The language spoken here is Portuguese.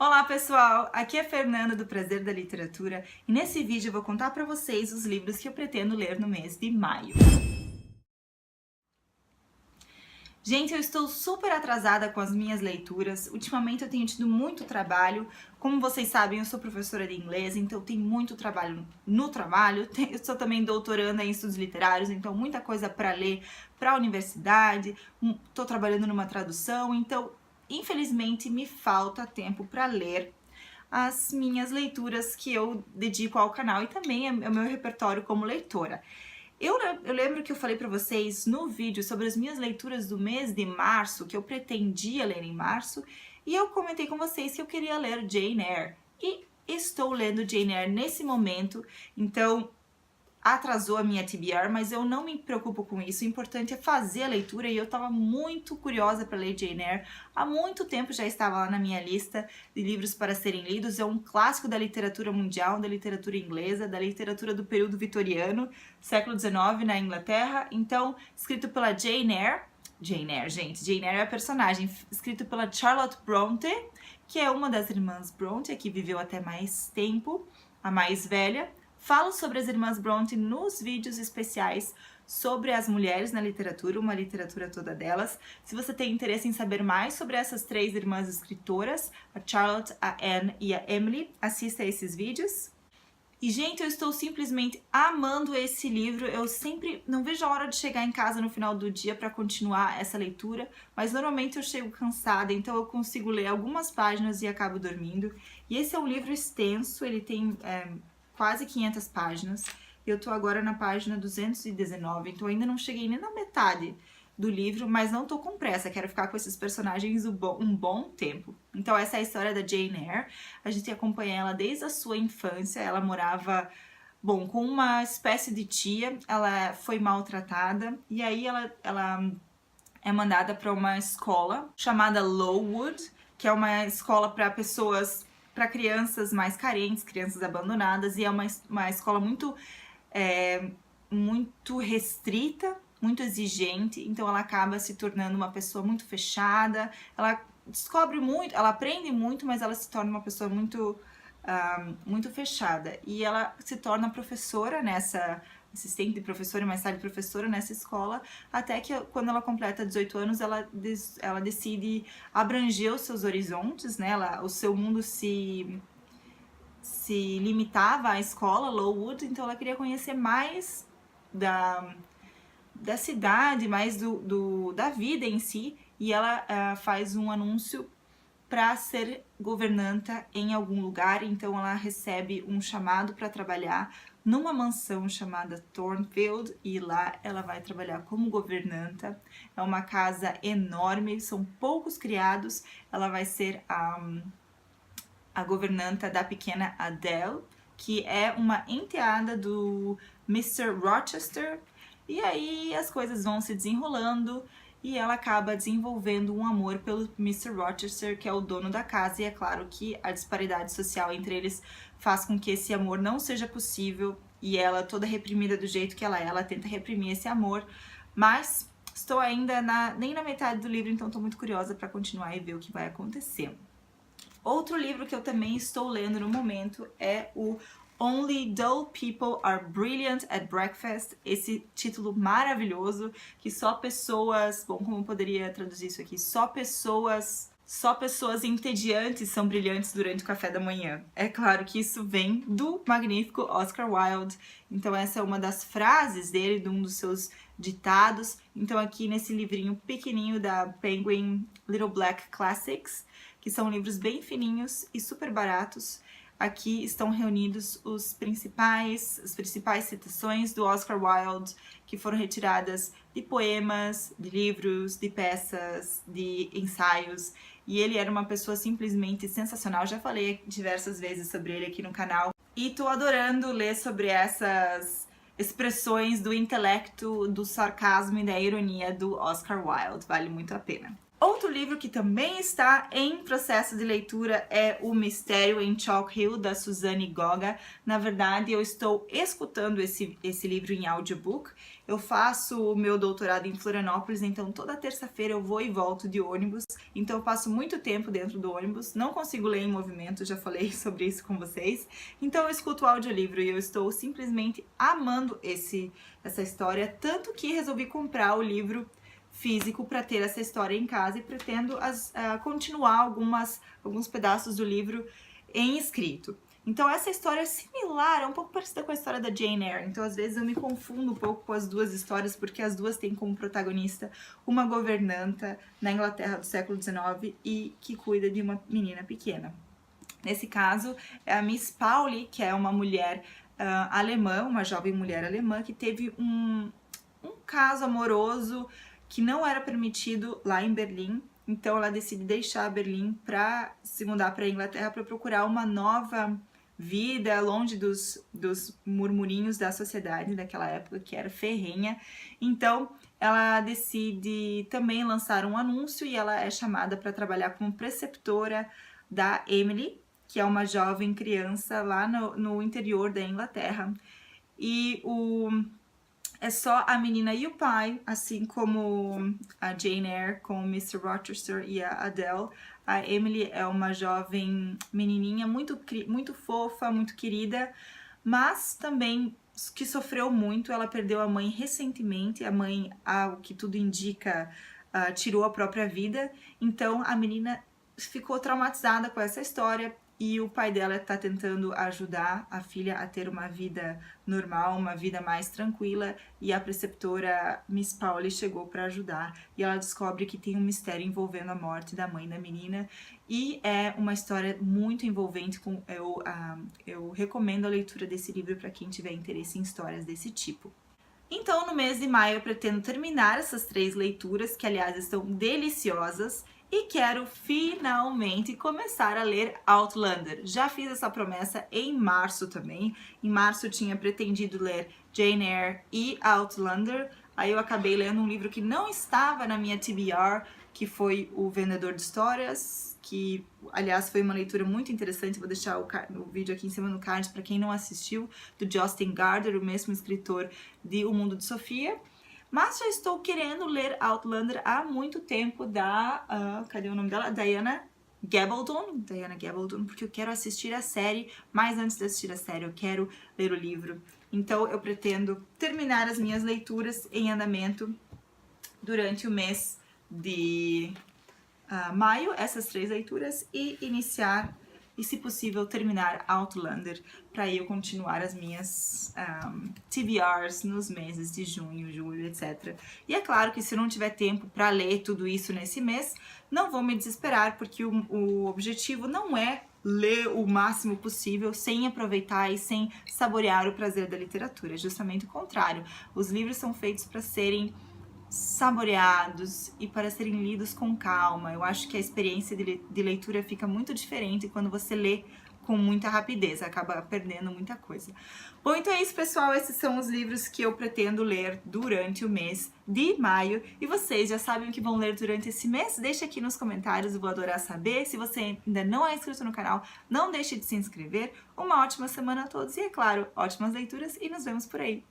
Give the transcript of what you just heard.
Olá pessoal, aqui é a Fernanda do Prazer da Literatura e nesse vídeo eu vou contar para vocês os livros que eu pretendo ler no mês de maio. Gente, eu estou super atrasada com as minhas leituras, ultimamente eu tenho tido muito trabalho, como vocês sabem eu sou professora de inglês, então tem muito trabalho no trabalho, eu sou também doutoranda em estudos literários, então muita coisa para ler para a universidade, estou trabalhando numa tradução, então infelizmente me falta tempo para ler as minhas leituras que eu dedico ao canal e também é o meu repertório como leitora. Eu lembro que eu falei para vocês no vídeo sobre as minhas leituras do mês de março, que eu pretendia ler em março, e eu comentei com vocês que eu queria ler Jane Eyre. E estou lendo Jane Eyre nesse momento, então atrasou a minha TBR, mas eu não me preocupo com isso, o importante é fazer a leitura e eu estava muito curiosa para ler Jane Eyre, há muito tempo já estava lá na minha lista de livros para serem lidos, é um clássico da literatura mundial, da literatura inglesa, da literatura do período vitoriano, século XIX na Inglaterra, então escrito pela Jane Eyre, Jane Eyre é a personagem, escrito pela Charlotte Bronte, que é uma das irmãs Bronte, que viveu até mais tempo, a mais velha. Falo sobre as irmãs Bronte nos vídeos especiais sobre as mulheres na literatura, uma literatura toda delas. Se você tem interesse em saber mais sobre essas três irmãs escritoras, a Charlotte, a Anne e a Emily, assista a esses vídeos. E, gente, eu estou simplesmente amando esse livro, eu sempre não vejo a hora de chegar em casa no final do dia para continuar essa leitura, mas normalmente eu chego cansada, então eu consigo ler algumas páginas e acabo dormindo. E esse é um livro extenso, ele tem quase 500 páginas, eu tô agora na página 219, então ainda não cheguei nem na metade do livro, mas não tô com pressa, quero ficar com esses personagens um bom tempo. Então essa é a história da Jane Eyre, a gente acompanha ela desde a sua infância, ela morava, bom, com uma espécie de tia, ela foi maltratada, e aí ela é mandada para uma escola chamada Lowood, que é uma escola para pessoas, para crianças mais carentes, crianças abandonadas, e é uma escola muito restrita, muito exigente, então ela acaba se tornando uma pessoa muito fechada, ela descobre muito, ela aprende muito, mas ela se torna uma pessoa muito fechada, e ela se torna professora assistente de professora e mais tarde professora nessa escola, até que quando ela completa 18 anos, ela decide abranger os seus horizontes, né? O seu mundo se limitava à escola, Lowood, então ela queria conhecer mais da cidade, mais da vida em si, e ela faz um anúncio para ser governanta em algum lugar, então ela recebe um chamado para trabalhar numa mansão chamada Thornfield, e lá ela vai trabalhar como governanta. É uma casa enorme, são poucos criados, ela vai ser a governanta da pequena Adele, que é uma enteada do Mr. Rochester, e aí as coisas vão se desenrolando, e ela acaba desenvolvendo um amor pelo Mr. Rochester, que é o dono da casa, e é claro que a disparidade social entre eles faz com que esse amor não seja possível, e ela, toda reprimida do jeito que ela tenta reprimir esse amor, mas estou ainda nem na metade do livro, então estou muito curiosa para continuar e ver o que vai acontecer. Outro livro que eu também estou lendo no momento é o Only Dull People Are Brilliant at Breakfast, esse título maravilhoso, que só pessoas, bom, como eu poderia traduzir isso aqui? Só pessoas entediantes são brilhantes durante o café da manhã. É claro que isso vem do magnífico Oscar Wilde, então essa é uma das frases dele, de um dos seus ditados. Então aqui nesse livrinho pequenininho da Penguin Little Black Classics, que são livros bem fininhos e super baratos, aqui estão reunidos as principais citações do Oscar Wilde, que foram retiradas de poemas, de livros, de peças, de ensaios, e ele era uma pessoa simplesmente sensacional, já falei diversas vezes sobre ele aqui no canal, e tô adorando ler sobre essas expressões do intelecto, do sarcasmo e da ironia do Oscar Wilde, vale muito a pena. Outro livro que também está em processo de leitura é O Mistério em Chalk Hill, da Suzanne Goga. Na verdade, eu estou escutando esse livro em audiobook. Eu faço o meu doutorado em Florianópolis, então toda terça-feira eu vou e volto de ônibus. Então eu passo muito tempo dentro do ônibus, não consigo ler em movimento, já falei sobre isso com vocês. Então eu escuto o audiolivro e eu estou simplesmente amando essa história, tanto que resolvi comprar o livro físico para ter essa história em casa e pretendo continuar alguns pedaços do livro em escrito. Então essa história é similar, é um pouco parecida com a história da Jane Eyre, então às vezes eu me confundo um pouco com as duas histórias, porque as duas têm como protagonista uma governanta na Inglaterra do século XIX e que cuida de uma menina pequena. Nesse caso, é a Miss Pauli, que é uma mulher alemã, uma jovem mulher alemã, que teve um caso amoroso que não era permitido lá em Berlim, então ela decide deixar Berlim para se mudar para a Inglaterra para procurar uma nova vida, longe dos murmurinhos da sociedade daquela época, que era ferrenha. Então ela decide também lançar um anúncio e ela é chamada para trabalhar como preceptora da Emily, que é uma jovem criança lá no interior da Inglaterra. E é só a menina e o pai, assim como a Jane Eyre com o Mr. Rochester e a Adele. A Emily é uma jovem menininha muito fofa, muito querida, mas também que sofreu muito. Ela perdeu a mãe recentemente, a mãe, ao que tudo indica, tirou a própria vida. Então a menina ficou traumatizada com essa história. E o pai dela está tentando ajudar a filha a ter uma vida normal, uma vida mais tranquila. E a preceptora Miss Pauli chegou para ajudar. E ela descobre que tem um mistério envolvendo a morte da mãe da menina. E é uma história muito envolvente. Eu recomendo a leitura desse livro para quem tiver interesse em histórias desse tipo. Então, no mês de maio, eu pretendo terminar essas 3 leituras, que aliás estão deliciosas. E quero finalmente começar a ler Outlander. Já fiz essa promessa em março também. Em março eu tinha pretendido ler Jane Eyre e Outlander. Aí eu acabei lendo um livro que não estava na minha TBR, que foi O Vendedor de Histórias, que aliás foi uma leitura muito interessante. Vou deixar o vídeo aqui em cima no card para quem não assistiu, do Justin Gardner, o mesmo escritor de O Mundo de Sofia. Mas já estou querendo ler Outlander há muito tempo cadê o nome dela? Diana Gabaldon, porque eu quero assistir a série, mas antes de assistir a série eu quero ler o livro. Então eu pretendo terminar as minhas leituras em andamento durante o mês de maio, essas 3 leituras, e iniciar, e se possível terminar Outlander, para eu continuar as minhas TBRs nos meses de junho, julho, etc. E é claro que se eu não tiver tempo para ler tudo isso nesse mês, não vou me desesperar, porque o objetivo não é ler o máximo possível sem aproveitar e sem saborear o prazer da literatura, é justamente o contrário. Os livros são feitos para serem saboreados e para serem lidos com calma. Eu acho que a experiência de leitura fica muito diferente quando você lê com muita rapidez, acaba perdendo muita coisa. Bom, então é isso, pessoal. Esses são os livros que eu pretendo ler durante o mês de maio. E vocês já sabem o que vão ler durante esse mês? Deixa aqui nos comentários, eu vou adorar saber. Se você ainda não é inscrito no canal, não deixe de se inscrever. Uma ótima semana a todos e, é claro, ótimas leituras e nos vemos por aí.